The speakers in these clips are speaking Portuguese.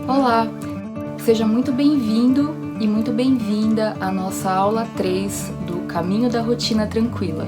Olá, seja muito bem-vindo e muito bem-vinda à nossa aula 3 do Caminho da Rotina Tranquila.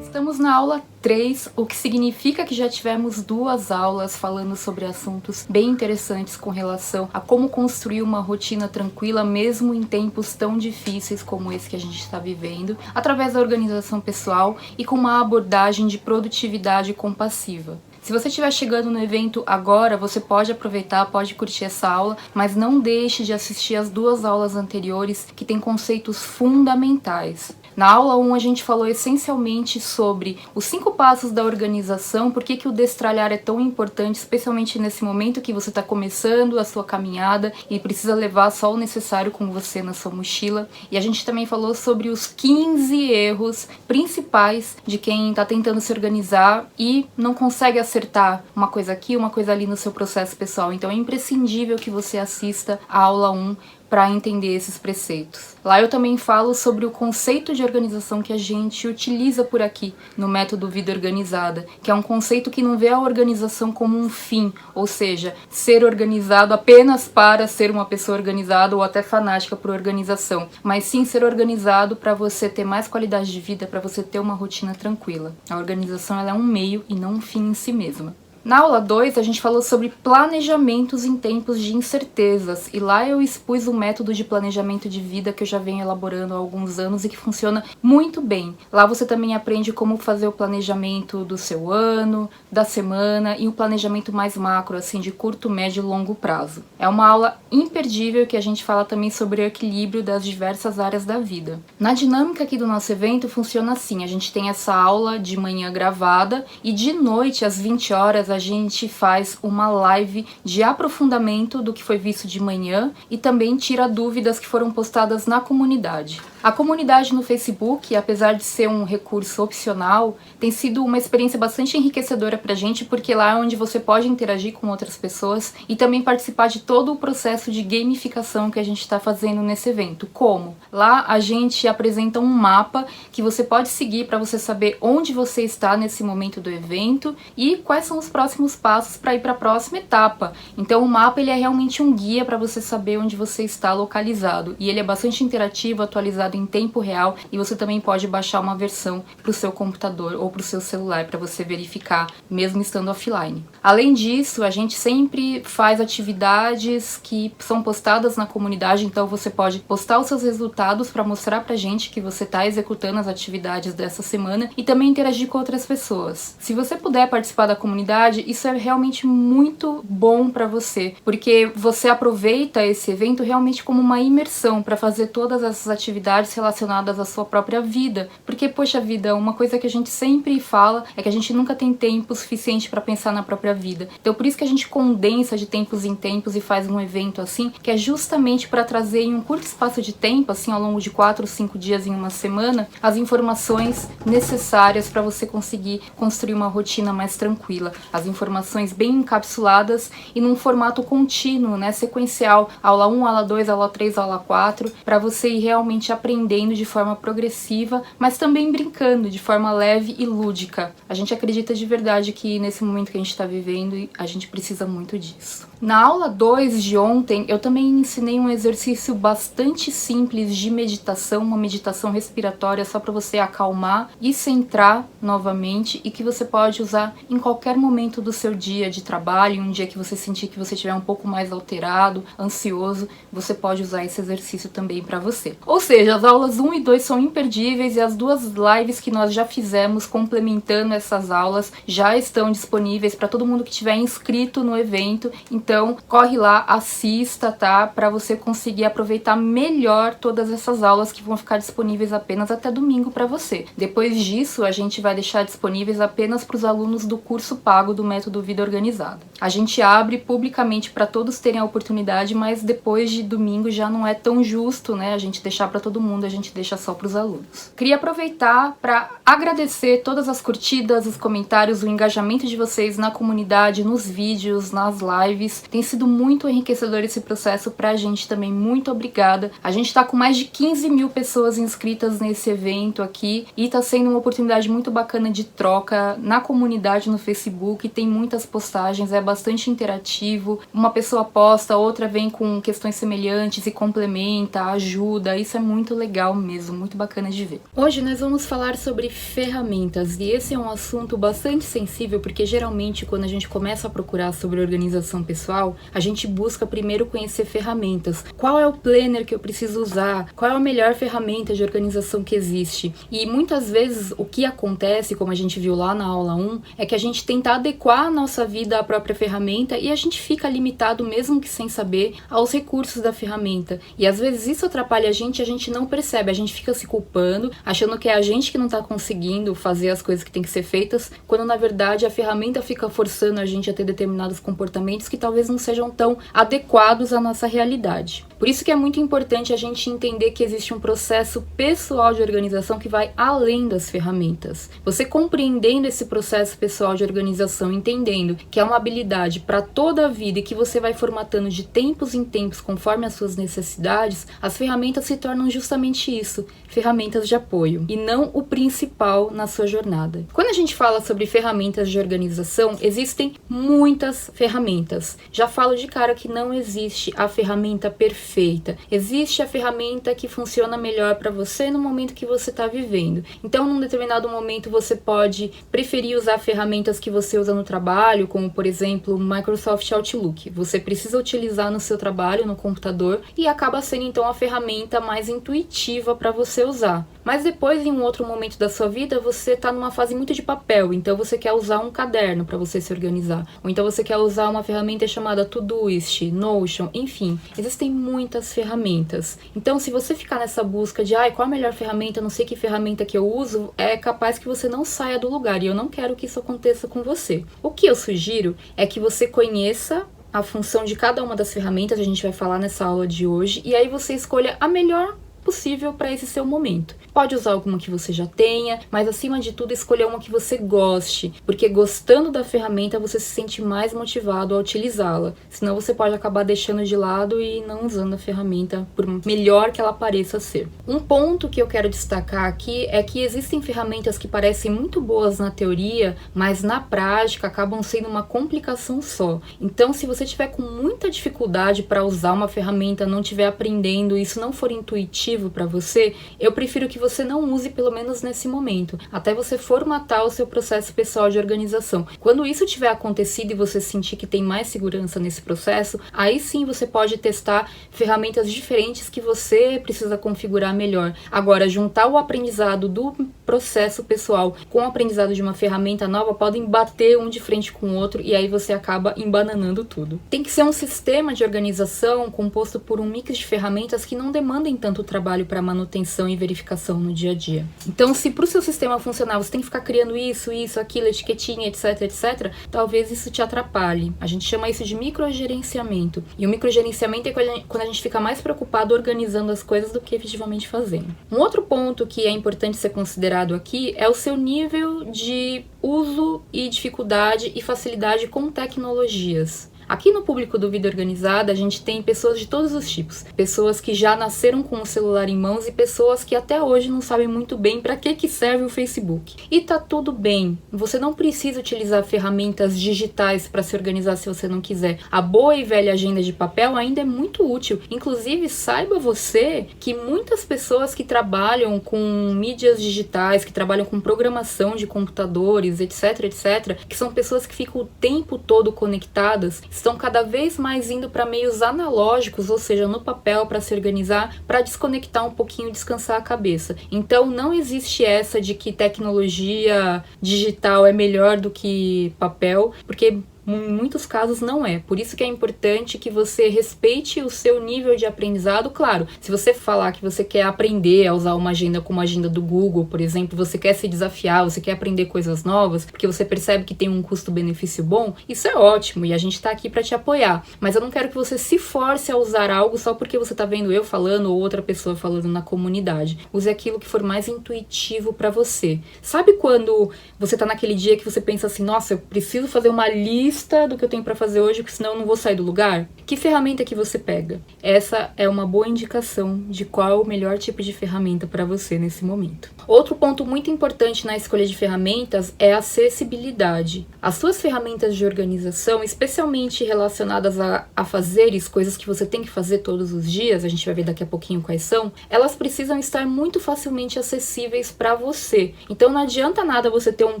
Estamos na aula 3, o que significa que já tivemos 2 aulas falando sobre assuntos bem interessantes com relação a como construir uma rotina tranquila mesmo em tempos tão difíceis como esse que a gente está vivendo, através da organização pessoal e com uma abordagem de produtividade compassiva. Se você estiver chegando no evento agora, você pode aproveitar, pode curtir essa aula, mas não deixe de assistir as 2 aulas anteriores que têm conceitos fundamentais. Na aula 1 a gente falou essencialmente sobre os 5 passos da organização, por que o destralhar é tão importante, especialmente nesse momento que você está começando a sua caminhada e precisa levar só o necessário com você na sua mochila. E a gente também falou sobre os 15 erros principais de quem está tentando se organizar e não consegue acertar uma coisa aqui, uma coisa ali no seu processo pessoal. Então é imprescindível que você assista a aula 1 para entender esses preceitos. Lá eu também falo sobre o conceito de organização que a gente utiliza por aqui no método Vida Organizada, que é um conceito que não vê a organização como um fim, ou seja, ser organizado apenas para ser uma pessoa organizada ou até fanática por organização, mas sim ser organizado para você ter mais qualidade de vida, para você ter uma rotina tranquila. A organização ela é um meio e não um fim em si mesma. Na aula 2, a gente falou sobre planejamentos em tempos de incertezas, e lá eu expus um método de planejamento de vida que eu já venho elaborando há alguns anos e que funciona muito bem. Lá você também aprende como fazer o planejamento do seu ano, da semana e um planejamento mais macro, assim, de curto, médio e longo prazo. É uma aula imperdível que a gente fala também sobre o equilíbrio das diversas áreas da vida. Na dinâmica aqui do nosso evento funciona assim, a gente tem essa aula de manhã gravada e de noite, às 20 horas, a gente faz uma live de aprofundamento do que foi visto de manhã e também tira dúvidas que foram postadas na comunidade. A comunidade no Facebook, apesar de ser um recurso opcional, tem sido uma experiência bastante enriquecedora pra gente, porque lá é onde você pode interagir com outras pessoas e também participar de todo o processo de gamificação que a gente está fazendo nesse evento. Como? Lá a gente apresenta um mapa que você pode seguir para você saber onde você está nesse momento do evento e quais são os próximos passos para ir para a próxima etapa. Então o mapa ele é realmente um guia para você saber onde você está localizado e ele é bastante interativo, atualizado em tempo real e você também pode baixar uma versão para o seu computador ou para o seu celular para você verificar, mesmo estando offline. Além disso, a gente sempre faz atividades que são postadas na comunidade, então você pode postar os seus resultados para mostrar pra gente que você está executando as atividades dessa semana e também interagir com outras pessoas. Se você puder participar da comunidade, isso é realmente muito bom para você, porque você aproveita esse evento realmente como uma imersão para fazer todas essas atividades relacionadas à sua própria vida, porque, poxa vida, uma coisa que a gente sempre fala é que a gente nunca tem tempo suficiente para pensar na própria vida. Então por isso que a gente condensa de tempos em tempos e faz um evento assim, que é justamente para trazer em um curto espaço de tempo, assim ao longo de 4 ou 5 dias em uma semana, as informações necessárias para você conseguir construir uma rotina mais tranquila. As informações bem encapsuladas e num formato contínuo, né, sequencial, aula 1, aula 2, aula 3, aula 4, para você ir realmente aprendendo de forma progressiva, mas também brincando de forma leve e lúdica. A gente acredita de verdade que nesse momento que a gente está vivendo, a gente precisa muito disso. Na aula 2 de ontem, eu também ensinei um exercício bastante simples de meditação, uma meditação respiratória só para você acalmar e centrar novamente e que você pode usar em qualquer momento do seu dia de trabalho, um dia que você sentir que você estiver um pouco mais alterado, ansioso, você pode usar esse exercício também para você. Ou seja, as aulas 1 e 2 são imperdíveis e as 2 lives que nós já fizemos complementando essas aulas já estão disponíveis para todo mundo que estiver inscrito no evento. Então, corre lá, assista, tá? Para você conseguir aproveitar melhor todas essas aulas que vão ficar disponíveis apenas até domingo para você. Depois disso, a gente vai deixar disponíveis apenas para os alunos do curso pago do Método Vida Organizada. A gente abre publicamente para todos terem a oportunidade, mas depois de domingo já não é tão justo, né, a gente deixar para todo mundo, a gente deixa só para os alunos. Queria aproveitar para agradecer todas as curtidas, os comentários, o engajamento de vocês na comunidade, nos vídeos, nas lives. Tem sido muito enriquecedor esse processo pra gente também. Muito obrigada. A gente tá com mais de 15 mil pessoas inscritas nesse evento aqui e tá sendo uma oportunidade muito bacana de troca na comunidade no Facebook. Tem muitas postagens, é bastante interativo. Uma pessoa posta, outra vem com questões semelhantes e complementa, ajuda. Isso é muito legal mesmo, muito bacana de ver. Hoje nós vamos falar sobre ferramentas e esse é um assunto bastante sensível porque geralmente quando a gente começa a procurar sobre organização pessoal, a gente busca primeiro conhecer ferramentas. Qual é o planner que eu preciso usar? Qual é a melhor ferramenta de organização que existe? E muitas vezes o que acontece, como a gente viu lá na aula 1, é que a gente tenta adequar a nossa vida à própria ferramenta e a gente fica limitado, mesmo que sem saber, aos recursos da ferramenta. E às vezes isso atrapalha a gente não percebe, a gente fica se culpando, achando que é a gente que não está conseguindo fazer as coisas que tem que ser feitas, quando na verdade a ferramenta fica forçando a gente a ter determinados comportamentos que talvez não sejam tão adequados à nossa realidade. Por isso que é muito importante a gente entender que existe um processo pessoal de organização que vai além das ferramentas. Você compreendendo esse processo pessoal de organização, entendendo que é uma habilidade para toda a vida e que você vai formatando de tempos em tempos conforme as suas necessidades, as ferramentas se tornam justamente isso, ferramentas de apoio, e não o principal na sua jornada. Quando a gente fala sobre ferramentas de organização, existem muitas ferramentas. Já falo de cara que não existe a ferramenta perfeita. Existe a ferramenta que funciona melhor para você no momento que você está vivendo. Então, num determinado momento, você pode preferir usar ferramentas que você usa no trabalho, como, por exemplo, o Microsoft Outlook. Você precisa utilizar no seu trabalho, no computador, e acaba sendo, então, a ferramenta mais intuitiva para você usar. Mas depois, em um outro momento da sua vida, você está numa fase muito de papel, então você quer usar um caderno para você se organizar. Ou então você quer usar uma ferramenta chamada Todoist, Notion, enfim. Existem muitas ferramentas. Então, se você ficar nessa busca de qual a melhor ferramenta, não sei que ferramenta que eu uso, é capaz que você não saia do lugar. E eu não quero que isso aconteça com você. O que eu sugiro é que você conheça a função de cada uma das ferramentas, a gente vai falar nessa aula de hoje, e aí você escolha a melhor possível para esse seu momento. Pode usar alguma que você já tenha, mas acima de tudo escolher uma que você goste, porque gostando da ferramenta você se sente mais motivado a utilizá-la. Senão você pode acabar deixando de lado e não usando a ferramenta por melhor que ela pareça ser. Um ponto que eu quero destacar aqui é que existem ferramentas que parecem muito boas na teoria, mas na prática acabam sendo uma complicação só. Então, se você tiver com muita dificuldade para usar uma ferramenta, não estiver aprendendo, isso não for intuitivo para você, eu prefiro que você não use pelo menos nesse momento, até você formatar o seu processo pessoal de organização. Quando isso tiver acontecido e você sentir que tem mais segurança nesse processo, aí sim você pode testar ferramentas diferentes que você precisa configurar melhor. Agora, juntar o aprendizado do processo pessoal com o aprendizado de uma ferramenta nova podem bater um de frente com o outro e aí você acaba embananando tudo. Tem que ser um sistema de organização composto por um mix de ferramentas que não demandem tanto trabalho para manutenção e verificação no dia a dia. Então, se para o seu sistema funcionar você tem que ficar criando isso, aquilo, etiquetinha, etc, talvez isso te atrapalhe. A gente chama isso de microgerenciamento. E o microgerenciamento é quando a gente fica mais preocupado organizando as coisas do que efetivamente fazendo. Um outro ponto que é importante ser considerado aqui é o seu nível de uso e dificuldade e facilidade com tecnologias. Aqui no público do Vida Organizada, a gente tem pessoas de todos os tipos. Pessoas que já nasceram com o celular em mãos e pessoas que até hoje não sabem muito bem para que serve o Facebook. E tá tudo bem. Você não precisa utilizar ferramentas digitais para se organizar se você não quiser. A boa e velha agenda de papel ainda é muito útil. Inclusive, saiba você que muitas pessoas que trabalham com mídias digitais, que trabalham com programação de computadores, etc, que são pessoas que ficam o tempo todo conectadas, estão cada vez mais indo para meios analógicos, ou seja, no papel, para se organizar, para desconectar um pouquinho, descansar a cabeça. Então, não existe essa de que tecnologia digital é melhor do que papel, porque Em muitos casos não é. Por isso que é importante que você respeite o seu nível de aprendizado. Claro, se você falar que você quer aprender a usar uma agenda como a agenda do Google, por exemplo, você quer se desafiar, você quer aprender coisas novas, porque você percebe que tem um custo-benefício bom, isso é ótimo e a gente tá aqui para te apoiar. Mas eu não quero que você se force a usar algo só porque você tá vendo eu falando ou outra pessoa falando na comunidade. Use aquilo que for mais intuitivo para você. Sabe quando você tá naquele dia que você pensa assim, nossa, eu preciso fazer uma lista do que eu tenho para fazer hoje, porque senão eu não vou sair do lugar? Que ferramenta que você pega? Essa é uma boa indicação de qual é o melhor tipo de ferramenta para você nesse momento. Outro ponto muito importante na escolha de ferramentas é a acessibilidade. As suas ferramentas de organização, especialmente relacionadas a fazeres, coisas que você tem que fazer todos os dias, a gente vai ver daqui a pouquinho quais são, elas precisam estar muito facilmente acessíveis para você. Então não adianta nada você ter um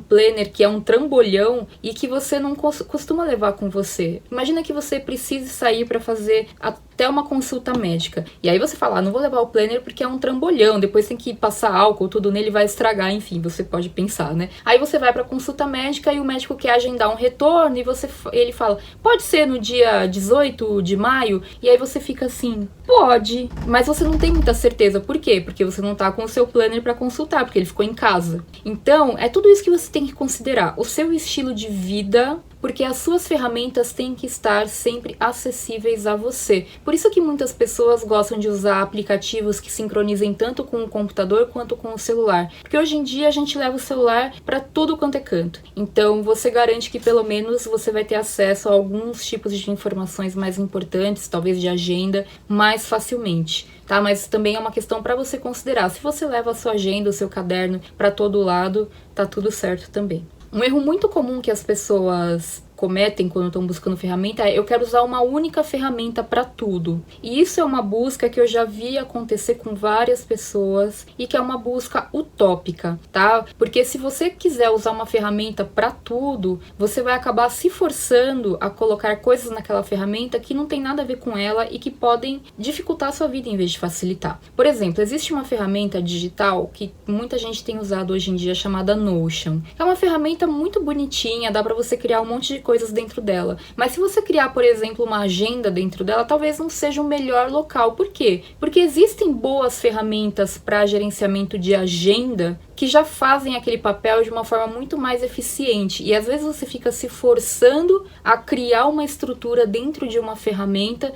planner que é um trambolhão e que você não costuma levar com você. Imagina que você precise sair para fazer até uma consulta médica. E aí você fala, não vou levar o planner porque é um trambolhão, depois tem que passar álcool, tudo nele vai estragar, enfim, você pode pensar, né? Aí você vai pra consulta médica e o médico quer agendar um retorno e ele fala, pode ser no dia 18 de maio? E aí você fica assim, pode, mas você não tem muita certeza. Por quê? Porque você não tá com o seu planner pra consultar, porque ele ficou em casa. Então, é tudo isso que você tem que considerar. O seu estilo de vida, porque as suas ferramentas têm que estar sempre acessíveis a você. Por isso que muitas pessoas gostam de usar aplicativos que sincronizem tanto com o computador quanto com o celular. Porque hoje em dia a gente leva o celular para tudo quanto é canto. Então você garante que pelo menos você vai ter acesso a alguns tipos de informações mais importantes, talvez de agenda, mais facilmente. Tá? Mas também é uma questão para você considerar. Se você leva a sua agenda, o seu caderno para todo lado, tá tudo certo também. Um erro muito comum que as pessoas cometem quando estão buscando ferramenta é eu quero usar uma única ferramenta para tudo. E isso é uma busca que eu já vi acontecer com várias pessoas e que é uma busca utópica, tá? Porque se você quiser usar uma ferramenta para tudo, você vai acabar se forçando a colocar coisas naquela ferramenta que não tem nada a ver com ela e que podem dificultar a sua vida em vez de facilitar. Por exemplo, existe uma ferramenta digital que muita gente tem usado hoje em dia chamada Notion. É uma ferramenta muito bonitinha, dá para você criar um monte de coisas dentro dela. Mas se você criar, por exemplo, uma agenda dentro dela, talvez não seja o melhor local. Por quê? Porque existem boas ferramentas para gerenciamento de agenda que já fazem aquele papel de uma forma muito mais eficiente. E às vezes você fica se forçando a criar uma estrutura dentro de uma ferramenta,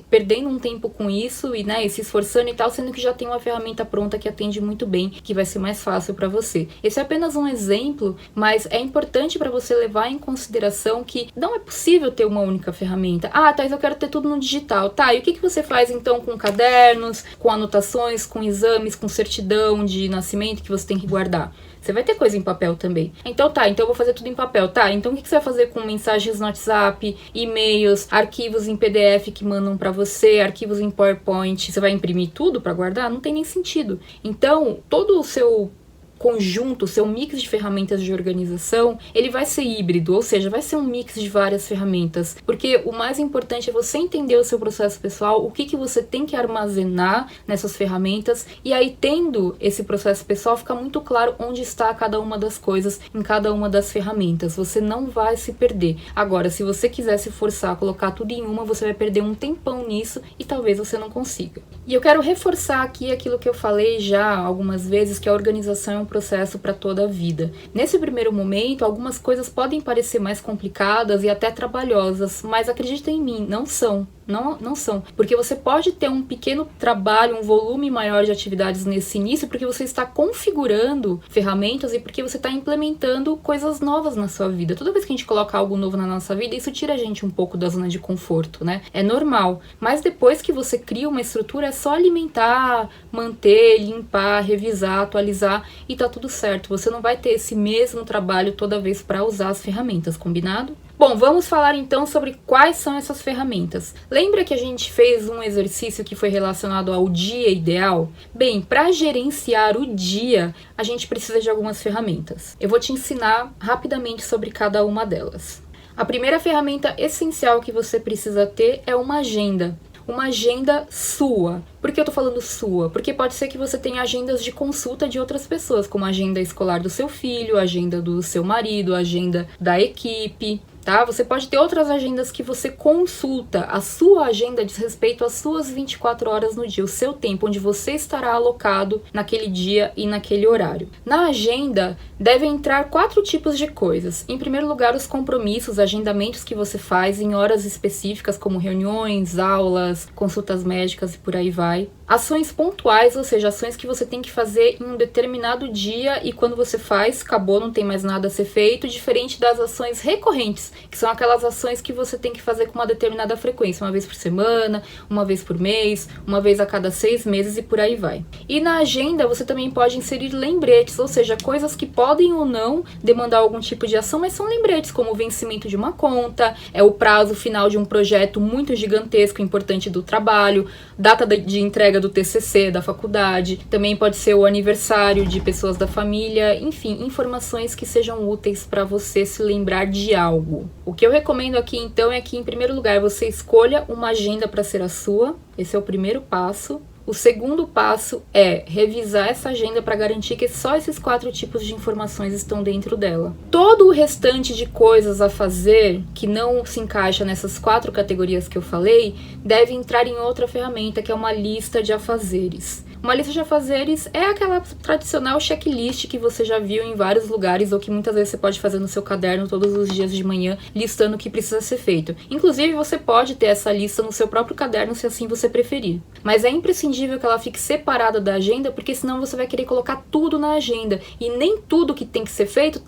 perdendo um tempo com isso e se esforçando e tal, sendo que já tem uma ferramenta pronta que atende muito bem, que vai ser mais fácil para você. Esse é apenas um exemplo, mas é importante para você levar em consideração que não é possível ter uma única ferramenta. Ah, Thais, eu quero ter tudo no digital. Tá, e o que você faz então com cadernos, com anotações, com exames, com certidão de nascimento que você tem que guardar? Você vai ter coisa em papel também. Então então eu vou fazer tudo em papel. Tá, então o que você vai fazer com mensagens no WhatsApp, e-mails, arquivos em PDF que mandam pra você, arquivos em PowerPoint? Você vai imprimir tudo pra guardar? Não tem nem sentido. Então, todo o seu conjunto, seu mix de ferramentas de organização, ele vai ser híbrido, ou seja, vai ser um mix de várias ferramentas, porque o mais importante é você entender o seu processo pessoal, o que você tem que armazenar nessas ferramentas, e aí tendo esse processo pessoal, fica muito claro onde está cada uma das coisas em cada uma das ferramentas, você não vai se perder. Agora, se você quiser se forçar a colocar tudo em uma, você vai perder um tempão nisso e talvez você não consiga. E eu quero reforçar aqui aquilo que eu falei já algumas vezes, que a organização é um processo para toda a vida. Nesse primeiro momento, algumas coisas podem parecer mais complicadas e até trabalhosas, mas acredita em mim, não são. Não são. Porque você pode ter um pequeno trabalho, um volume maior de atividades nesse início, porque você está configurando ferramentas e porque você está implementando coisas novas na sua vida. Toda vez que a gente coloca algo novo na nossa vida, isso tira a gente um pouco da zona de conforto, né? É normal. Mas depois que você cria uma estrutura, é só alimentar, manter, limpar, revisar, atualizar e tá tudo certo. Você não vai ter esse mesmo trabalho toda vez para usar as ferramentas, combinado? Bom, vamos falar então sobre quais são essas ferramentas. Lembra que a gente fez um exercício que foi relacionado ao dia ideal? Bem, para gerenciar o dia, a gente precisa de algumas ferramentas. Eu vou te ensinar rapidamente sobre cada uma delas. A primeira ferramenta essencial que você precisa ter é uma agenda. Uma agenda sua. Por que eu tô falando sua? Porque pode ser que você tenha agendas de consulta de outras pessoas, como a agenda escolar do seu filho, a agenda do seu marido, a agenda da equipe. tá? Você pode ter outras agendas que você consulta. A sua agenda diz respeito às suas 24 horas no dia, o seu tempo, onde você estará alocado naquele dia e naquele horário. Na agenda, devem entrar 4 tipos de coisas. Em primeiro lugar, os compromissos, agendamentos que você faz em horas específicas, como reuniões, aulas, consultas médicas e por aí vai. Ações pontuais, ou seja, ações que você tem que fazer em um determinado dia e quando você faz, acabou, não tem mais nada a ser feito, diferente das ações recorrentes, que são aquelas ações que você tem que fazer com uma determinada frequência, uma vez por semana, uma vez por mês, uma vez a cada 6 meses e por aí vai. E na agenda você também pode inserir lembretes, ou seja, coisas que podem ou não demandar algum tipo de ação, mas são lembretes, como o vencimento de uma conta, o prazo final de um projeto muito gigantesco, importante do trabalho, data de entrega do TCC da faculdade, também pode ser o aniversário de pessoas da família, enfim, informações que sejam úteis para você se lembrar de algo. O que eu recomendo aqui então é que, em primeiro lugar, você escolha uma agenda para ser a sua, esse é o primeiro passo. O segundo passo é revisar essa agenda para garantir que só esses 4 tipos de informações estão dentro dela. Todo o restante de coisas a fazer que não se encaixa nessas 4 categorias que eu falei deve entrar em outra ferramenta, que é uma lista de afazeres. Uma lista de afazeres é aquela tradicional checklist que você já viu em vários lugares ou que muitas vezes você pode fazer no seu caderno todos os dias de manhã, listando o que precisa ser feito. Inclusive, você pode ter essa lista no seu próprio caderno, se assim você preferir. Mas é imprescindível que ela fique separada da agenda, porque senão você vai querer colocar tudo na agenda. E nem tudo que tem que ser feito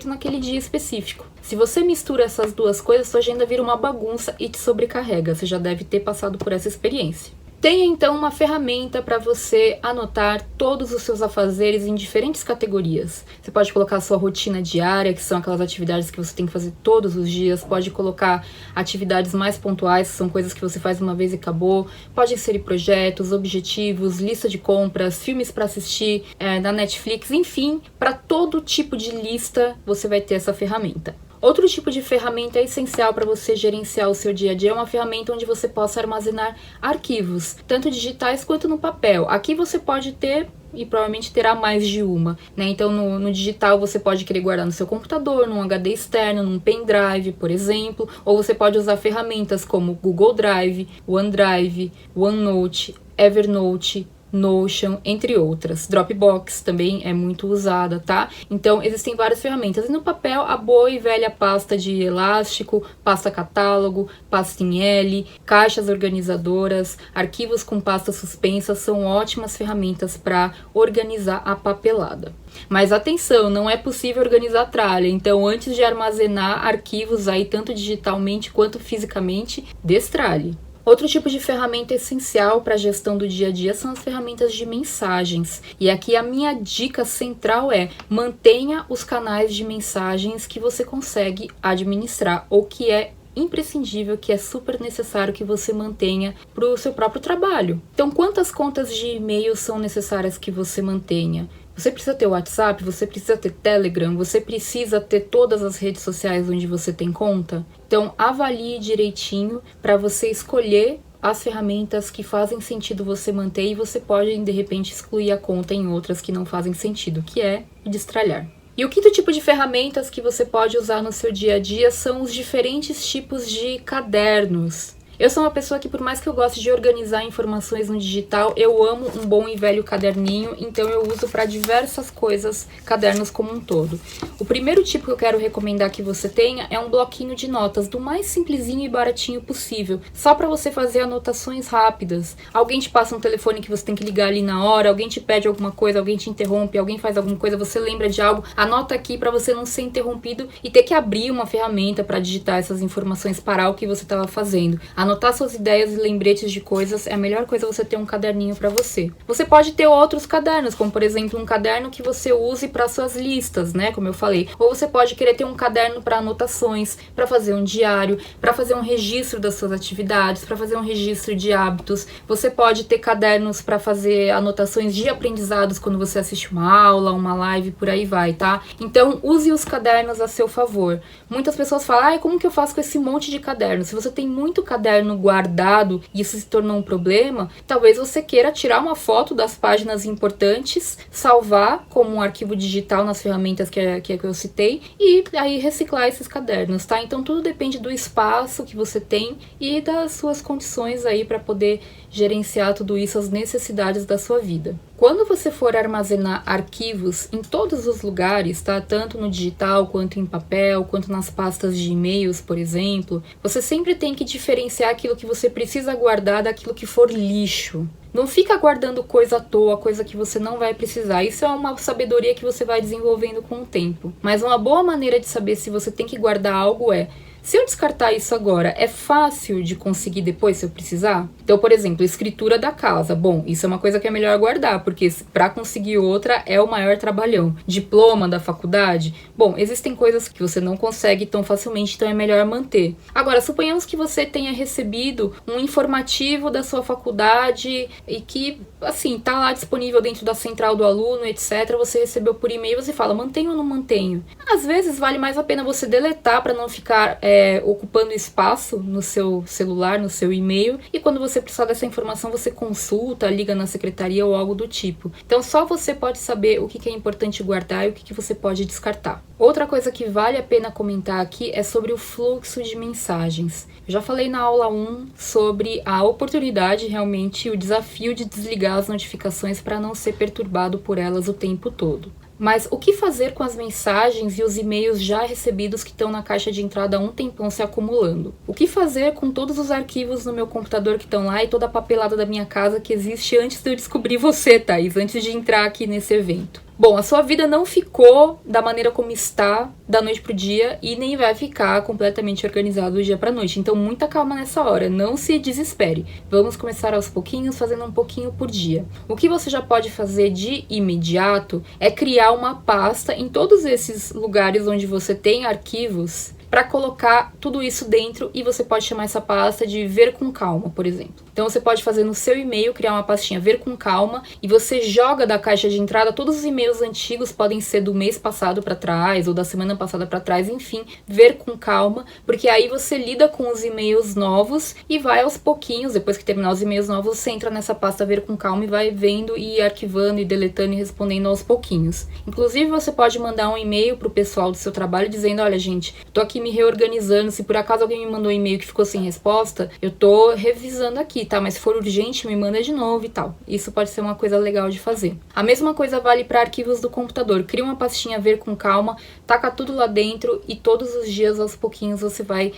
naquele dia específico. Se você mistura essas duas coisas, sua agenda vira uma bagunça e te sobrecarrega. Você já deve ter passado por essa experiência. Tenha então uma ferramenta para você anotar todos os seus afazeres em diferentes categorias. Você pode colocar a sua rotina diária, que são aquelas atividades que você tem que fazer todos os dias. Pode colocar atividades mais pontuais, que são coisas que você faz uma vez e acabou. Pode inserir projetos, objetivos, lista de compras, filmes para assistir na Netflix, enfim, para todo tipo de lista você vai ter essa ferramenta. Outro tipo de ferramenta essencial para você gerenciar o seu dia a dia é uma ferramenta onde você possa armazenar arquivos, tanto digitais quanto no papel. Aqui você pode ter e provavelmente terá mais de uma, né? Então no digital você pode querer guardar no seu computador, num HD externo, num pendrive, por exemplo, ou você pode usar ferramentas como Google Drive, OneDrive, OneNote, Evernote, Notion, entre outras. Dropbox também é muito usada, tá? Então, existem várias ferramentas. E no papel, a boa e velha pasta de elástico, pasta catálogo, pasta em L, caixas organizadoras, arquivos com pastas suspensas são ótimas ferramentas para organizar a papelada. Mas atenção, não é possível organizar tralha, então antes de armazenar arquivos aí, tanto digitalmente quanto fisicamente, destralhe. Outro tipo de ferramenta essencial para a gestão do dia a dia são as ferramentas de mensagens. E aqui a minha dica central é: mantenha os canais de mensagens que você consegue administrar ou que é imprescindível, que é super necessário que você mantenha para o seu próprio trabalho. Então, quantas contas de e-mail são necessárias que você mantenha? Você precisa ter o WhatsApp, você precisa ter Telegram, você precisa ter todas as redes sociais onde você tem conta? Então, avalie direitinho para você escolher as ferramentas que fazem sentido você manter e você pode, de repente, excluir a conta em outras que não fazem sentido, que é o destralhar. E o quinto tipo de ferramentas que você pode usar no seu dia a dia são os diferentes tipos de cadernos. Eu sou uma pessoa que, por mais que eu goste de organizar informações no digital, eu amo um bom e velho caderninho, então eu uso para diversas coisas cadernos como um todo. O primeiro tipo que eu quero recomendar que você tenha é um bloquinho de notas, do mais simplesinho e baratinho possível, só para você fazer anotações rápidas. Alguém te passa um telefone que você tem que ligar ali na hora, alguém te pede alguma coisa, alguém te interrompe, alguém faz alguma coisa, você lembra de algo, anota aqui para você não ser interrompido e ter que abrir uma ferramenta para digitar essas informações, parar o que você estava fazendo. Anotar suas ideias e lembretes de coisas é a melhor coisa, você ter um caderninho para você. Você pode ter outros cadernos, como por exemplo um caderno que você use para suas listas, né, como eu falei. Ou você pode querer ter um caderno para anotações, para fazer um diário, para fazer um registro das suas atividades, para fazer um registro de hábitos. Você pode ter cadernos para fazer anotações de aprendizados quando você assiste uma aula, uma live, por aí vai, tá? Então use os cadernos a seu favor. Muitas pessoas falam: como que eu faço com esse monte de caderno? Se você tem muito caderno caderno guardado e isso se tornou um problema, talvez você queira tirar uma foto das páginas importantes, salvar como um arquivo digital nas ferramentas que eu citei e aí reciclar esses cadernos, tá? Então tudo depende do espaço que você tem e das suas condições aí para poder gerenciar tudo isso, as necessidades da sua vida. Quando você for armazenar arquivos em todos os lugares, tá? Tanto no digital, quanto em papel, quanto nas pastas de e-mails, por exemplo, você sempre tem que diferenciar aquilo que você precisa guardar daquilo que for lixo. Não fica guardando coisa à toa, coisa que você não vai precisar. Isso é uma sabedoria que você vai desenvolvendo com o tempo. Mas uma boa maneira de saber se você tem que guardar algo é: se eu descartar isso agora, é fácil de conseguir depois se eu precisar? Então, por exemplo, escritura da casa. Bom, isso é uma coisa que é melhor guardar, porque para conseguir outra é o maior trabalhão. Diploma da faculdade. Bom, existem coisas que você não consegue tão facilmente, então é melhor manter. Agora, suponhamos que você tenha recebido um informativo da sua faculdade e que, assim, tá lá disponível dentro da central do aluno, etc. Você recebeu por e-mail, você fala, mantenho ou não mantenho? Às vezes vale mais a pena você deletar para não ficar ocupando espaço no seu celular, no seu e-mail, e quando você precisar dessa informação você consulta, liga na secretaria ou algo do tipo. Então só você pode saber o que é importante guardar e o que você pode descartar. Outra coisa que vale a pena comentar aqui é sobre o fluxo de mensagens. Eu já falei na aula 1 sobre a oportunidade, realmente, o desafio de desligar as notificações para não ser perturbado por elas o tempo todo. Mas o que fazer com as mensagens e os e-mails já recebidos que estão na caixa de entrada há um tempão se acumulando? O que fazer com todos os arquivos no meu computador que estão lá e toda a papelada da minha casa que existe antes de eu descobrir você, Thaís, antes de entrar aqui nesse evento? Bom, a sua vida não ficou da maneira como está da noite pro dia e nem vai ficar completamente organizado do dia pra noite. Então, muita calma nessa hora, não se desespere. Vamos começar aos pouquinhos, fazendo um pouquinho por dia. O que você já pode fazer de imediato é criar uma pasta em todos esses lugares onde você tem arquivos para colocar tudo isso dentro, e você pode chamar essa pasta de Ver com Calma, por exemplo. Então você pode fazer no seu e-mail, criar uma pastinha Ver com Calma, e você joga da caixa de entrada todos os e-mails antigos, podem ser do mês passado para trás, ou da semana passada para trás, enfim, Ver com Calma, porque aí você lida com os e-mails novos e vai aos pouquinhos, depois que terminar os e-mails novos, você entra nessa pasta Ver com Calma e vai vendo e arquivando e deletando e respondendo aos pouquinhos. Inclusive você pode mandar um e-mail pro pessoal do seu trabalho dizendo, olha gente, tô aqui me reorganizando, se por acaso alguém me mandou um e-mail que ficou sem resposta, eu tô revisando aqui, tá? Mas se for urgente, me manda de novo e tal. Isso pode ser uma coisa legal de fazer. A mesma coisa vale para arquivos do computador. Cria uma pastinha Ver com Calma, taca tudo lá dentro e todos os dias, aos pouquinhos, você vai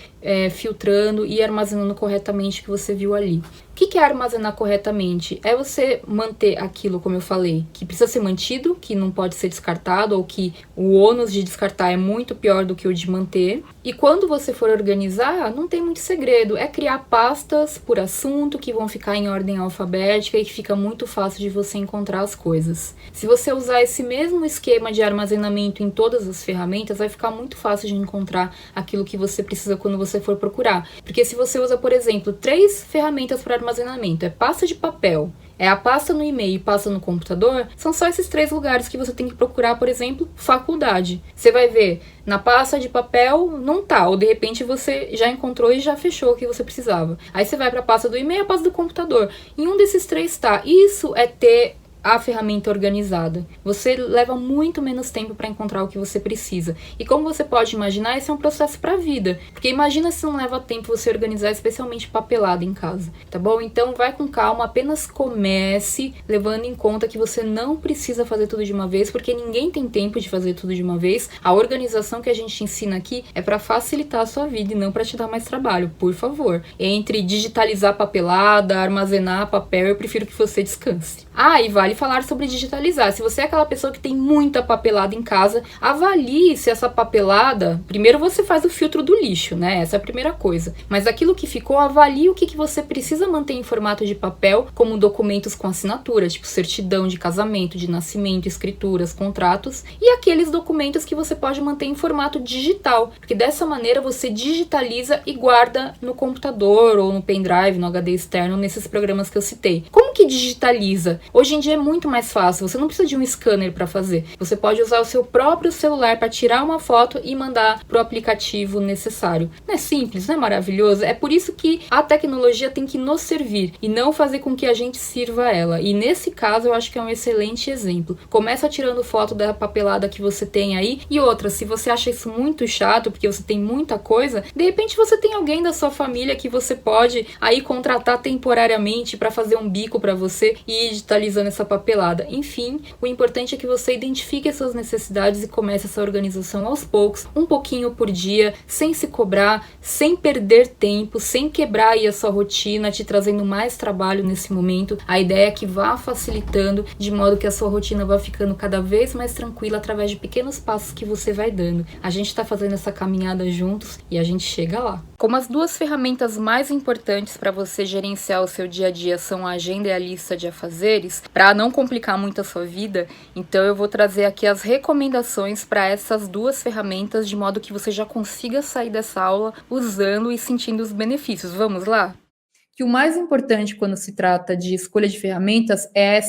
filtrando e armazenando corretamente o que você viu ali. O que é armazenar corretamente? É você manter aquilo, como eu falei, que precisa ser mantido, que não pode ser descartado, ou que o ônus de descartar é muito pior do que o de manter. E quando você for organizar, não tem muito segredo, é criar pastas por assunto que vão ficar em ordem alfabética e que fica muito fácil de você encontrar as coisas. Se você usar esse mesmo esquema de armazenamento em todas as ferramentas, vai ficar muito fácil de encontrar aquilo que você precisa quando você for procurar. Porque se você usa, por exemplo, 3 ferramentas para armazenamento, é pasta de papel, é a pasta no e-mail e pasta no computador, são só esses 3 lugares que você tem que procurar, por exemplo, faculdade. Você vai ver, na pasta de papel não tá, ou de repente você já encontrou e já fechou o que você precisava. Aí você vai para a pasta do e-mail e a pasta do computador. Em um desses 3 tá. Isso é ter a ferramenta organizada. Você leva muito menos tempo para encontrar o que você precisa. E como você pode imaginar, esse é um processo para a vida. Porque imagina se não leva tempo você organizar, especialmente papelada em casa, tá bom? Então vai com calma, apenas comece, levando em conta que você não precisa fazer tudo de uma vez, porque ninguém tem tempo de fazer tudo de uma vez. A organização que a gente ensina aqui é para facilitar a sua vida e não para te dar mais trabalho, por favor. Entre digitalizar papelada, armazenar papel, eu prefiro que você descanse. Ah, e vale falar sobre digitalizar. Se você é aquela pessoa que tem muita papelada em casa, avalie se essa papelada... Primeiro você faz o filtro do lixo, né? Essa é a primeira coisa. Mas aquilo que ficou, avalie o que você precisa manter em formato de papel, como documentos com assinatura, tipo certidão de casamento, de nascimento, escrituras, contratos, e aqueles documentos que você pode manter em formato digital, porque dessa maneira você digitaliza e guarda no computador ou no pendrive, no HD externo, nesses programas que eu citei. Como que digitaliza? Hoje em dia é muito mais fácil, você não precisa de um scanner para fazer. Você pode usar o seu próprio celular para tirar uma foto e mandar para o aplicativo necessário. Não é simples, não é maravilhoso? É por isso que a tecnologia tem que nos servir e não fazer com que a gente sirva ela. E nesse caso eu acho que é um excelente exemplo. Começa tirando foto da papelada que você tem aí, e outra, se você acha isso muito chato porque você tem muita coisa, de repente você tem alguém da sua família que você pode aí contratar temporariamente para fazer um bico para você e ir digitalizando essa papelada. Enfim, o importante é que você identifique as suas necessidades e comece essa organização aos poucos, um pouquinho por dia, sem se cobrar, sem perder tempo, sem quebrar aí a sua rotina, te trazendo mais trabalho nesse momento. A ideia é que vá facilitando, de modo que a sua rotina vá ficando cada vez mais tranquila através de pequenos passos que você vai dando. A gente está fazendo essa caminhada juntos e a gente chega lá. Como as duas ferramentas mais importantes para você gerenciar o seu dia a dia são a agenda e a lista de afazeres, para não complicar muito a sua vida, então eu vou trazer aqui as recomendações para essas duas ferramentas, de modo que você já consiga sair dessa aula usando e sentindo os benefícios. Vamos lá? Que o mais importante quando se trata de escolha de ferramentas é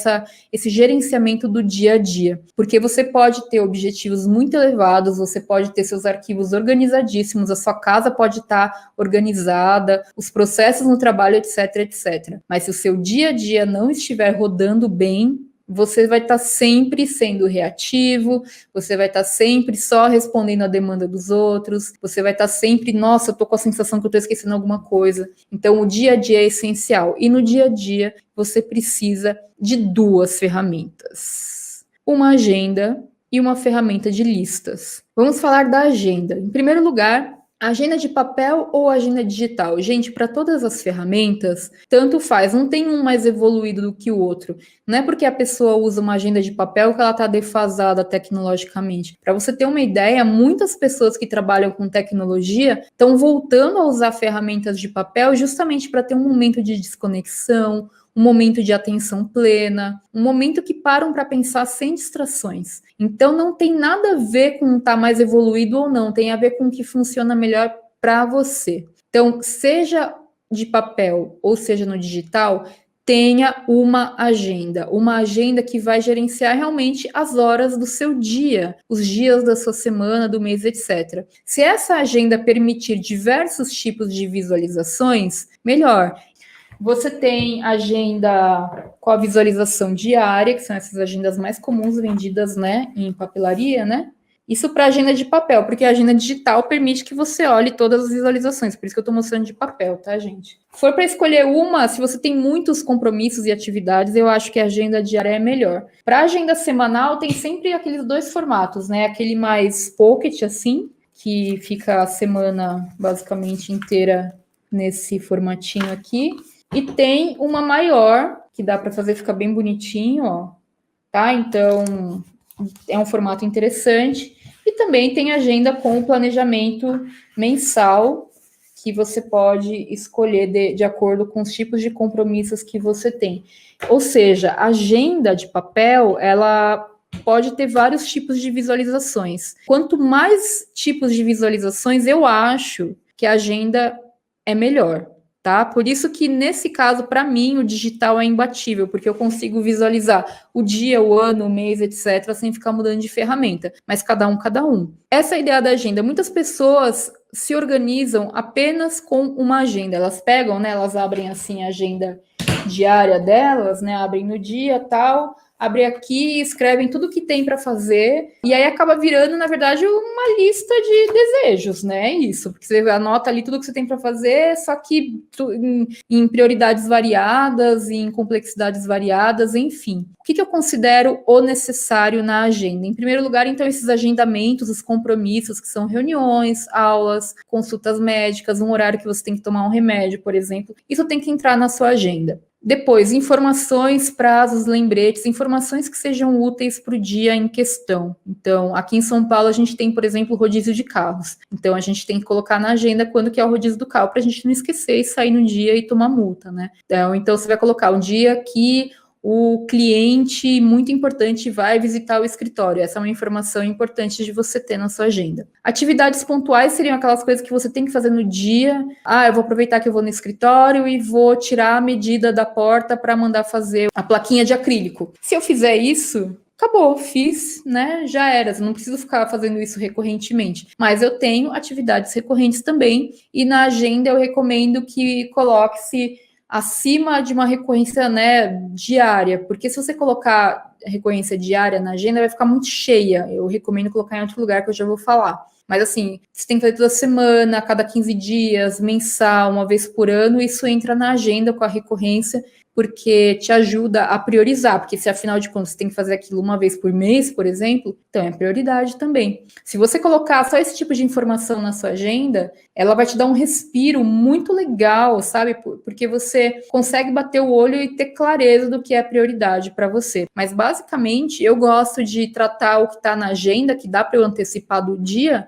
esse gerenciamento do dia a dia, porque você pode ter objetivos muito elevados, você pode ter seus arquivos organizadíssimos, a sua casa pode estar organizada, os processos no trabalho, etc, etc. Mas se o seu dia a dia não estiver rodando bem, você vai estar sempre sendo reativo, você vai estar sempre só respondendo a demanda dos outros, você vai estar sempre, nossa, eu tô com a sensação que eu tô esquecendo alguma coisa. Então, o dia a dia é essencial. E no dia a dia, você precisa de duas ferramentas. Uma agenda e uma ferramenta de listas. Vamos falar da agenda. Em primeiro lugar, agenda de papel ou agenda digital? Gente, para todas as ferramentas, tanto faz, não tem um mais evoluído do que o outro. Não é porque a pessoa usa uma agenda de papel que ela está defasada tecnologicamente. Para você ter uma ideia, muitas pessoas que trabalham com tecnologia estão voltando a usar ferramentas de papel justamente para ter um momento de desconexão, um momento de atenção plena, um momento que param para pensar sem distrações. Então não tem nada a ver com estar mais evoluído ou não, tem a ver com o que funciona melhor para você. Então, seja de papel ou seja no digital, tenha uma agenda que vai gerenciar realmente as horas do seu dia, os dias da sua semana, do mês, etc. Se essa agenda permitir diversos tipos de visualizações, melhor. Você tem agenda com a visualização diária, que são essas agendas mais comuns vendidas, né, em papelaria, né? Isso para agenda de papel, porque a agenda digital permite que você olhe todas as visualizações, por isso que eu estou mostrando de papel, tá, gente? Se for para escolher uma, se você tem muitos compromissos e atividades, eu acho que a agenda diária é melhor. Para agenda semanal, tem sempre aqueles dois formatos, né? Aquele mais pocket, assim, que fica a semana basicamente inteira nesse formatinho aqui. E tem uma maior, que dá para fazer ficar bem bonitinho, ó, tá? Então, é um formato interessante. E também tem agenda com planejamento mensal, que você pode escolher de acordo com os tipos de compromissos que você tem. Ou seja, a agenda de papel, ela pode ter vários tipos de visualizações. Quanto mais tipos de visualizações, eu acho que a agenda é melhor. Tá? Por isso que, nesse caso, para mim, o digital é imbatível, porque eu consigo visualizar o dia, o ano, o mês, etc., sem ficar mudando de ferramenta, mas cada um, cada um. Essa é a ideia da agenda. Muitas pessoas se organizam apenas com uma agenda. Elas pegam, né, elas abrem assim a agenda diária delas, né, abrem no dia, tal, abrem aqui, escrevem tudo que tem para fazer, e aí acaba virando, na verdade, uma lista de desejos, né? É isso, porque você anota ali tudo que você tem para fazer, só que em prioridades variadas, em complexidades variadas, enfim. O que eu considero o necessário na agenda? Em primeiro lugar, então, esses agendamentos, os compromissos, que são reuniões, aulas, consultas médicas, um horário que você tem que tomar um remédio, por exemplo, isso tem que entrar na sua agenda. Depois, informações, prazos, lembretes, informações que sejam úteis para o dia em questão. Então, aqui em São Paulo, a gente tem, por exemplo, o rodízio de carros. Então, a gente tem que colocar na agenda quando que é o rodízio do carro, para a gente não esquecer e sair no dia e tomar multa, né? Então, você vai colocar um dia que o cliente muito importante vai visitar o escritório. Essa é uma informação importante de você ter na sua agenda. Atividades pontuais seriam aquelas coisas que você tem que fazer no dia. Eu vou aproveitar que eu vou no escritório e vou tirar a medida da porta para mandar fazer a plaquinha de acrílico. Se eu fizer isso, acabou, fiz, né? Já era. Eu não preciso ficar fazendo isso recorrentemente. Mas eu tenho atividades recorrentes também, e na agenda eu recomendo que coloque-se acima de uma recorrência, né, diária, porque se você colocar recorrência diária na agenda, vai ficar muito cheia. Eu recomendo colocar em outro lugar que eu já vou falar. Mas assim, você tem que fazer toda semana, a cada 15 dias, mensal, uma vez por ano, isso entra na agenda com a recorrência, porque te ajuda a priorizar, porque se afinal de contas você tem que fazer aquilo uma vez por mês, por exemplo, então é prioridade também. Se você colocar só esse tipo de informação na sua agenda, ela vai te dar um respiro muito legal, sabe? Porque você consegue bater o olho e ter clareza do que é prioridade para você. Mas basicamente, eu gosto de tratar o que está na agenda, que dá para eu antecipar do dia,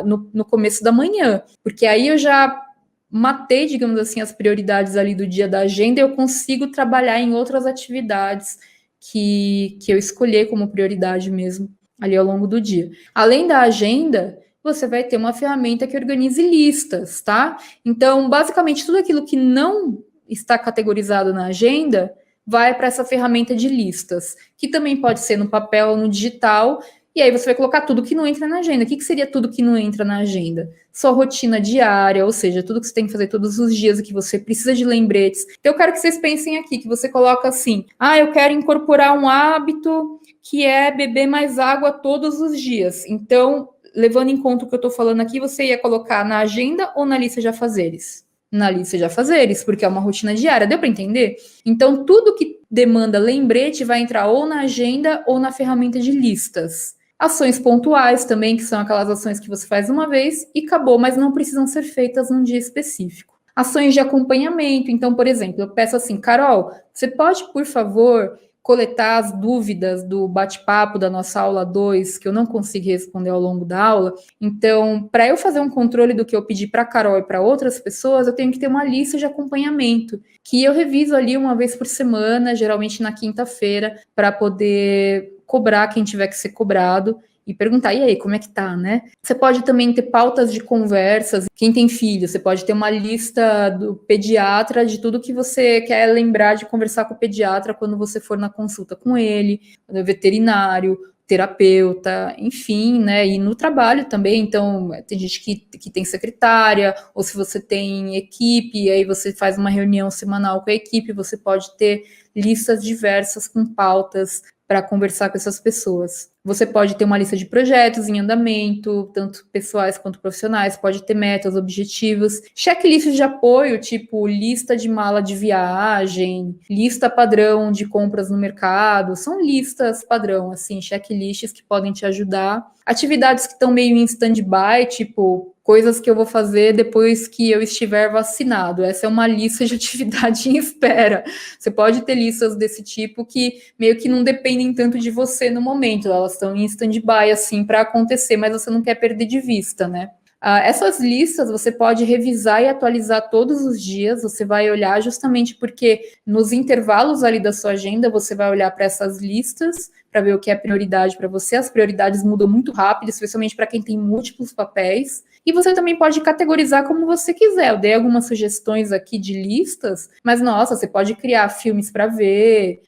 no começo da manhã, porque aí eu já matei, digamos assim, as prioridades ali do dia da agenda, eu consigo trabalhar em outras atividades que eu escolher como prioridade mesmo ali ao longo do dia. Além da agenda, você vai ter uma ferramenta que organize listas, tá? Então, basicamente, tudo aquilo que não está categorizado na agenda vai para essa ferramenta de listas, que também pode ser no papel ou no digital. E aí você vai colocar tudo que não entra na agenda. O que seria tudo que não entra na agenda? Sua rotina diária, ou seja, tudo que você tem que fazer todos os dias e que você precisa de lembretes. Então, eu quero que vocês pensem aqui, que você coloca assim, eu quero incorporar um hábito que é beber mais água todos os dias. Então, levando em conta o que eu estou falando aqui, você ia colocar na agenda ou na lista de afazeres? Na lista de afazeres, porque é uma rotina diária. Deu para entender? Então, tudo que demanda lembrete vai entrar ou na agenda ou na ferramenta de listas. Ações pontuais também, que são aquelas ações que você faz uma vez e acabou, mas não precisam ser feitas num dia específico. Ações de acompanhamento, então, por exemplo, eu peço assim, Carol, você pode, por favor, coletar as dúvidas do bate-papo da nossa aula 2, que eu não consigo responder ao longo da aula. Então, para eu fazer um controle do que eu pedi para a Carol e para outras pessoas, eu tenho que ter uma lista de acompanhamento, que eu reviso ali uma vez por semana, geralmente na quinta-feira, para poder cobrar quem tiver que ser cobrado e perguntar, e aí, como é que tá, né? Você pode também ter pautas de conversas. Quem tem filho, você pode ter uma lista do pediatra de tudo que você quer lembrar de conversar com o pediatra quando você for na consulta com ele, no veterinário, terapeuta, enfim, né? E no trabalho também, então, tem gente que tem secretária, ou se você tem equipe, aí você faz uma reunião semanal com a equipe, você pode ter listas diversas com pautas para conversar com essas pessoas. Você pode ter uma lista de projetos em andamento, tanto pessoais quanto profissionais, pode ter metas, objetivos, checklists de apoio, tipo lista de mala de viagem, lista padrão de compras no mercado, são listas padrão, assim, checklists que podem te ajudar. Atividades que estão meio em stand-by, tipo coisas que eu vou fazer depois que eu estiver vacinado. Essa é uma lista de atividade em espera. Você pode ter listas desse tipo que meio que não dependem tanto de você no momento, elas estão em stand-by, assim, para acontecer, mas você não quer perder de vista, né? Essas listas você pode revisar e atualizar todos os dias, você vai olhar justamente porque nos intervalos ali da sua agenda, você vai olhar para essas listas, para ver o que é prioridade para você. As prioridades mudam muito rápido, especialmente para quem tem múltiplos papéis. E você também pode categorizar como você quiser. Eu dei algumas sugestões aqui de listas, mas nossa, você pode criar filmes para ver,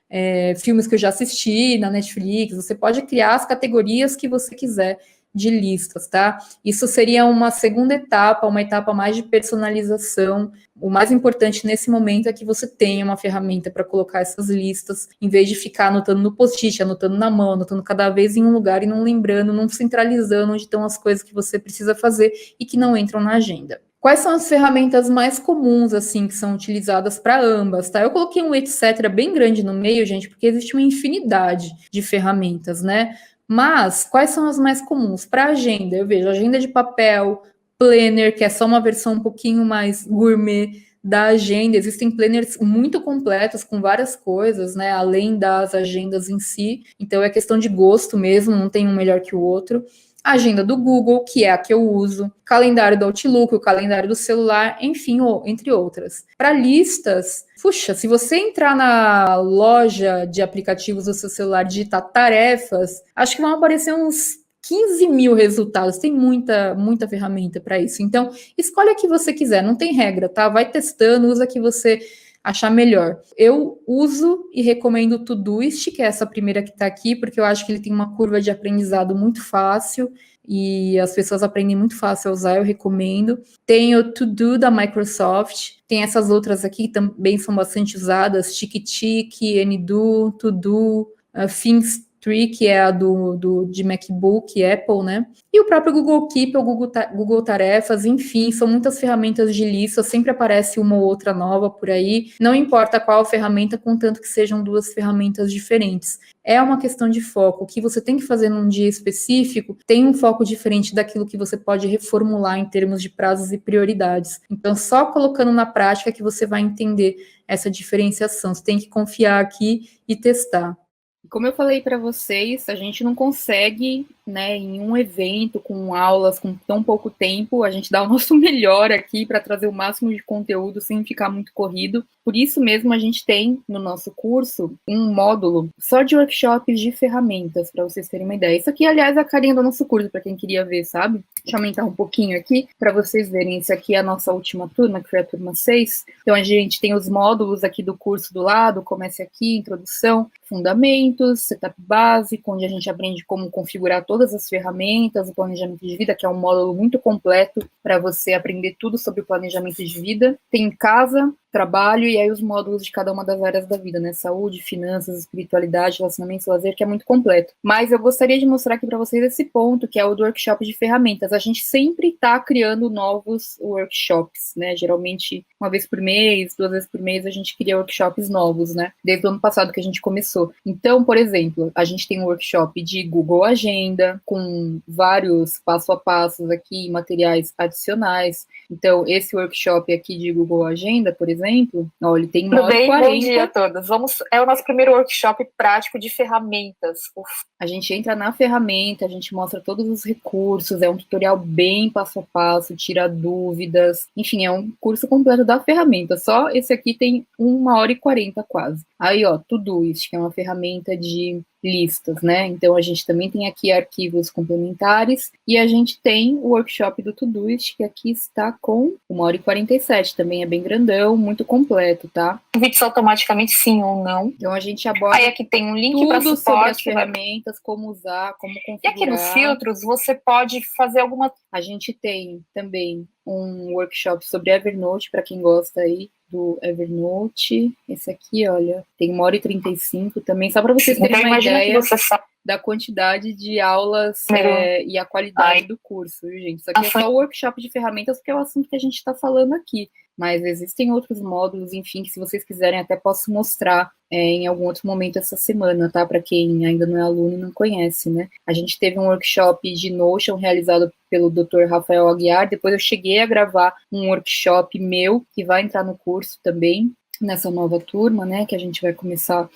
filmes que eu já assisti na Netflix, você pode criar as categorias que você quiser de listas, tá? Isso seria uma segunda etapa, uma etapa mais de personalização. O mais importante nesse momento é que você tenha uma ferramenta para colocar essas listas, em vez de ficar anotando no post-it, anotando na mão, anotando cada vez em um lugar e não lembrando, não centralizando onde estão as coisas que você precisa fazer e que não entram na agenda. Quais são as ferramentas mais comuns, assim, que são utilizadas para ambas, tá? Eu coloquei um etc. bem grande no meio, gente, porque existe uma infinidade de ferramentas, né? Mas, quais são as mais comuns? Para agenda, eu vejo agenda de papel, planner, que é só uma versão um pouquinho mais gourmet da agenda. Existem planners muito completos, com várias coisas, né? Além das agendas em si. Então, é questão de gosto mesmo, não tem um melhor que o outro. a agenda do Google, que é a que eu uso, calendário do Outlook, o calendário do celular, enfim, entre outras. Para listas, puxa, se você entrar na loja de aplicativos do seu celular e digitar tarefas, acho que vão aparecer uns 15 mil resultados. Tem muita ferramenta para isso. Então, escolhe a que você quiser, não tem regra, tá? Vai testando, usa a que você achar melhor. Eu uso e recomendo o Todoist, que é essa primeira que está aqui, porque eu acho que ele tem uma curva de aprendizado muito fácil e as pessoas aprendem muito fácil a usar, eu recomendo. Tem o To Do da Microsoft, tem essas outras aqui que também são bastante usadas, TickTick, AnyDo, To Do, Things Tree, que é a de MacBook, Apple, né? E o próprio Google Keep, ou Google Tarefas, enfim, são muitas ferramentas de lista, sempre aparece uma ou outra nova por aí, não importa qual ferramenta, contanto que sejam duas ferramentas diferentes. É uma questão de foco. O que você tem que fazer num dia específico tem um foco diferente daquilo que você pode reformular em termos de prazos e prioridades. Então, só colocando na prática que você vai entender essa diferenciação. Você tem que confiar aqui e testar. Como eu falei para vocês, a gente não consegue, né, em um evento com aulas com tão pouco tempo, a gente dá o nosso melhor aqui para trazer o máximo de conteúdo sem ficar muito corrido. Por isso mesmo a gente tem no nosso curso um módulo só de workshops de ferramentas, para vocês terem uma ideia. Isso aqui, aliás, é a carinha do nosso curso, para quem queria ver, sabe? Deixa eu aumentar um pouquinho aqui para vocês verem. Esse aqui é a nossa última turma, que foi a turma 6. Então a gente tem os módulos aqui do curso do lado, comece aqui, introdução, fundamentos, setup básico, onde a gente aprende como configurar todas as ferramentas, o planejamento de vida, que é um módulo muito completo para você aprender tudo sobre o planejamento de vida. Tem casa, trabalho e aí os módulos de cada uma das áreas da vida, né? Saúde, finanças, espiritualidade, relacionamentos, lazer, que é muito completo. Mas eu gostaria de mostrar aqui para vocês esse ponto, que é o do workshop de ferramentas. A gente sempre está criando novos workshops, né? Geralmente, uma vez por mês, 2 vezes por mês, a gente cria workshops novos, né? Desde o ano passado que a gente começou. Então, por exemplo, a gente tem um workshop de Google Agenda, com vários passo a passos aqui, materiais adicionais. Então, esse workshop aqui de Google Agenda, por exemplo, ó, ele tem 1h40. Bom dia a todos. É o nosso primeiro workshop prático de ferramentas. A gente entra na ferramenta, a gente mostra todos os recursos, é um tutorial bem passo a passo, tira dúvidas, enfim, é um curso completo da ferramenta. Só esse aqui tem 1h40 quase. Aí, ó, Todoist, que é uma ferramenta de listas, né? Então, a gente também tem aqui arquivos complementares e a gente tem o workshop do Todoist, que aqui está com 1h47, também é bem grandão, muito completo, tá? Convites automaticamente sim ou não. Então, a gente aborda aí aqui tem um link para suporte sobre as ferramentas, como usar, como configurar. E aqui nos filtros, você pode fazer alguma... A gente tem também um workshop sobre Evernote, para quem gosta aí do Evernote. Esse aqui, olha, tem 1h35 também, só para vocês terem uma ideia da quantidade de aulas e a qualidade do curso, viu, gente? Isso aqui é só o workshop de ferramentas, porque é o assunto que a gente está falando aqui. Mas existem outros módulos, enfim, que se vocês quiserem até posso mostrar em algum outro momento essa semana, tá? Para quem ainda não é aluno e não conhece, né? A gente teve um workshop de Notion realizado pelo Dr. Rafael Aguiar, depois eu cheguei a gravar um workshop meu, que vai entrar no curso também, nessa nova turma, né? Que a gente vai começar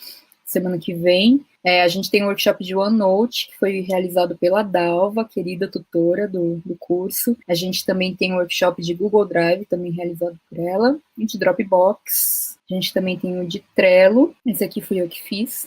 semana que vem. A gente tem um workshop de OneNote, que foi realizado pela Dalva, querida tutora do curso. A gente também tem um workshop de Google Drive, também realizado por ela, e de Dropbox. A gente também tem o de Trello, esse aqui fui eu que fiz,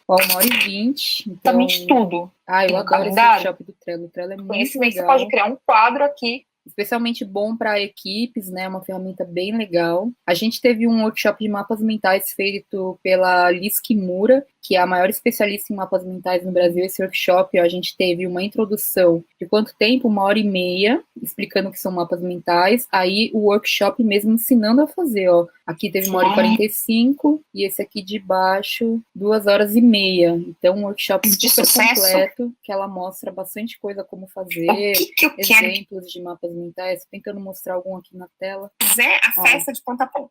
ó, 1h20. Então... Também tudo. Eu adoro esse workshop do Trello, o Trello é muito legal. Você pode criar um quadro aqui, especialmente bom para equipes, né? Uma ferramenta bem legal. A gente teve um workshop de mapas mentais feito pela Liz Kimura, que é a maior especialista em mapas mentais no Brasil. Esse workshop, ó, a gente teve uma introdução de quanto tempo? 1h30, explicando o que são mapas mentais. Aí o workshop mesmo ensinando a fazer, ó. Aqui teve 1h45 e esse aqui de baixo 2h30. Então, um workshop super completo, que ela mostra bastante coisa como fazer, exemplos de mapas mentais. Tô tentando mostrar algum aqui na tela. A festa de ponta a ponta.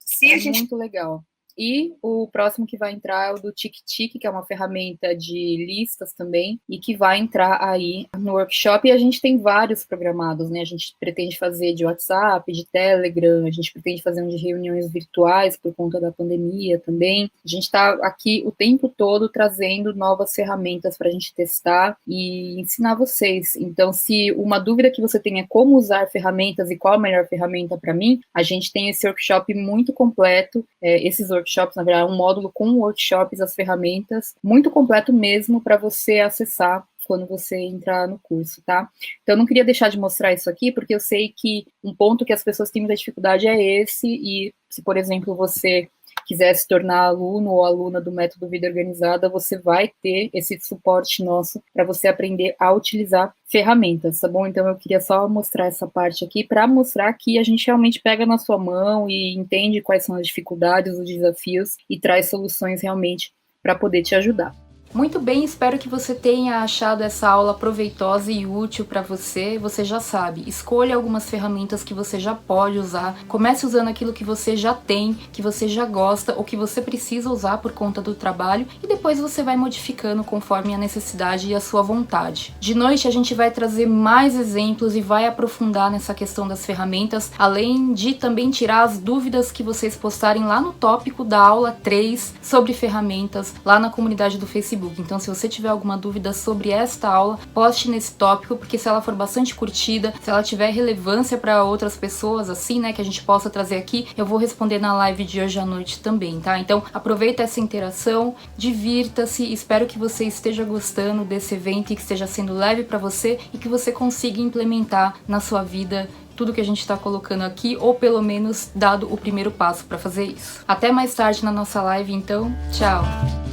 Muito legal. E o próximo que vai entrar é o do TickTick, que é uma ferramenta de listas também, e que vai entrar aí no workshop. E a gente tem vários programados, né? A gente pretende fazer de WhatsApp, de Telegram, a gente pretende fazer um de reuniões virtuais por conta da pandemia também. A gente está aqui o tempo todo trazendo novas ferramentas para a gente testar e ensinar vocês. Então, se uma dúvida que você tem é como usar ferramentas e qual a melhor ferramenta para mim, a gente tem esse workshop muito completo, esses workshops, na verdade, é um módulo com workshops, as ferramentas, muito completo mesmo para você acessar quando você entrar no curso, tá? Então, eu não queria deixar de mostrar isso aqui, porque eu sei que um ponto que as pessoas têm muita dificuldade é esse, e se, por exemplo, você quiser se tornar aluno ou aluna do Método Vida Organizada, você vai ter esse suporte nosso para você aprender a utilizar ferramentas, tá bom? Então, eu queria só mostrar essa parte aqui para mostrar que a gente realmente pega na sua mão e entende quais são as dificuldades, os desafios e traz soluções realmente para poder te ajudar. Muito bem, espero que você tenha achado essa aula proveitosa e útil para você. Você já sabe, escolha algumas ferramentas que você já pode usar, comece usando aquilo que você já tem, que você já gosta ou que você precisa usar por conta do trabalho e depois você vai modificando conforme a necessidade e a sua vontade. De noite a gente vai trazer mais exemplos e vai aprofundar nessa questão das ferramentas, além de também tirar as dúvidas que vocês postarem lá no tópico da aula 3 sobre ferramentas lá na comunidade do Facebook. Então, se você tiver alguma dúvida sobre esta aula, poste nesse tópico, porque se ela for bastante curtida, se ela tiver relevância para outras pessoas, assim, né, que a gente possa trazer aqui, eu vou responder na live de hoje à noite também, tá? Então, aproveita essa interação, divirta-se, espero que você esteja gostando desse evento e que esteja sendo leve para você e que você consiga implementar na sua vida tudo que a gente está colocando aqui, ou pelo menos dado o primeiro passo para fazer isso. Até mais tarde na nossa live, então, tchau!